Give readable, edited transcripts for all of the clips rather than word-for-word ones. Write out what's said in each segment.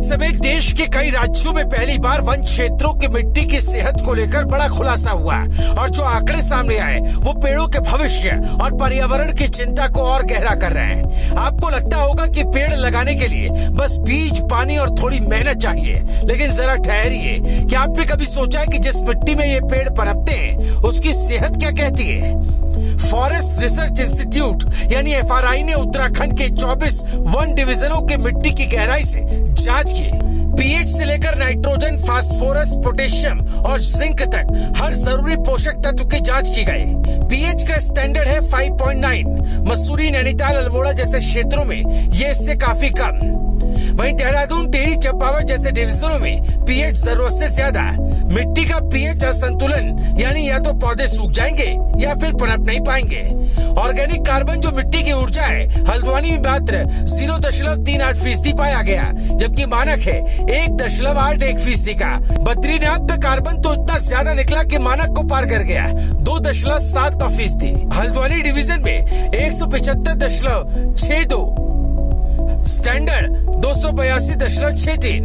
समय देश के कई राज्यों में पहली बार वन क्षेत्रों की मिट्टी की सेहत को लेकर बड़ा खुलासा हुआ और जो आंकड़े सामने आए वो पेड़ों के भविष्य और पर्यावरण की चिंता को और गहरा कर रहे हैं। आपको लगता होगा कि पेड़ लगाने के लिए बस बीज, पानी और थोड़ी मेहनत चाहिए, लेकिन जरा ठहरिए। क्या आपने कभी सोचा है कि जिस मिट्टी में ये पेड़ पनपते हैं उसकी सेहत क्या कहती है? फॉरेस्ट रिसर्च इंस्टीट्यूट यानी FRI ने उत्तराखंड के 24 वन डिवीजनों के मिट्टी की गहराई से जांच की। पीएच से लेकर नाइट्रोजन, फास्फोरस, पोटेशियम और जिंक तक हर जरूरी पोषक तत्व की जांच की गई। पीएच का स्टैंडर्ड है 5.9। मसूरी, नैनीताल, अल्मोड़ा जैसे क्षेत्रों में ये इससे काफी कम। वहीं देहरादून, टिहरी, चंपावत जैसे डिवीजनों में पीएच जरूरत से ज्यादा। मिट्टी का पीएच असंतुलन यानी या तो पौधे सूख जाएंगे या फिर पनप नहीं पाएंगे। ऑर्गेनिक कार्बन जो मिट्टी की ऊर्जा है, हल्द्वानी में मात्र 0.38% पाया गया, जबकि मानक है 1.81% का। बद्रीनाथ में कार्बन तो इतना ज्यादा निकला कि मानक को पार कर गया, 2.7%। हल्द्वानी डिवीजन में 175.62, स्टैंडर्ड 282.63,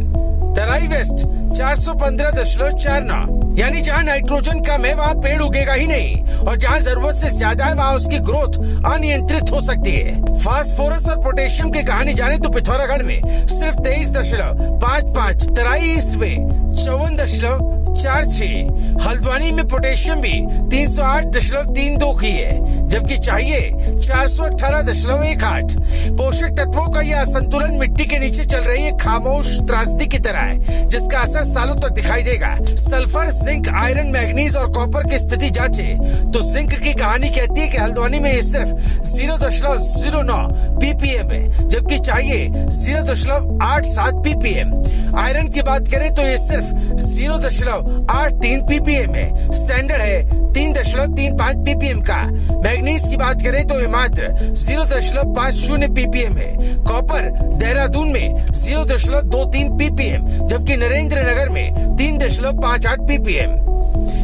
तराई वेस्ट 415.49। यानी जहाँ नाइट्रोजन कम है वहाँ पेड़ उगेगा ही नहीं, और जहाँ जरूरत से ज्यादा है वहाँ उसकी ग्रोथ अनियंत्रित हो सकती है। फास्फोरस और पोटेशियम की कहानी जाने तो पिथौरागढ़ में सिर्फ 23.55, तराई ईस्ट में 54.46, हल्द्वानी में पोटेशियम भी 308.32 की है, जबकि चाहिए 418.18। पोषक तत्वों का यह असंतुलन मिट्टी के नीचे चल रही है खामोश त्रासदी की तरह है, जिसका असर सालों तक दिखाई देगा। सल्फर, जिंक, आयरन, मैग्नीज और कॉपर की स्थिति जांचे तो जिंक की कहानी कहती है कि हल्द्वानी में ये सिर्फ 0.09 ppm है, जबकि चाहिए 0.87 ppm। आयरन की बात करें तो ये सिर्फ 0.83 ppm है, स्टैंडर्ड है 3.35 ppm का। मैग्नीज की बात करें तो ये मात्र 0.50 ppm है। कॉपर देहरादून में 0.23 ppm, जबकि नरेंद्र नगर में 3.58 ppm।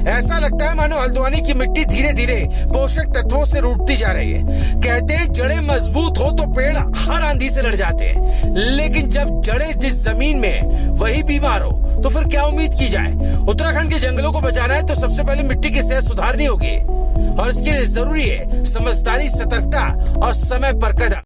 ऐसा लगता है मानो हल्द्वानी की मिट्टी धीरे धीरे पोषक तत्वों से रूठती जा रही है। कहते हैं जड़ें मजबूत हो तो पेड़ हर आंधी से लड़ जाते हैं, लेकिन जब जड़ें जिस जमीन में वही बीमार हो तो फिर क्या उम्मीद की जाए। उत्तराखंड के जंगलों को बचाना है तो सबसे पहले मिट्टी की सेहत सुधारनी होगी, और इसके लिए जरूरी है समझदारी, सतर्कता और समय पर कदम।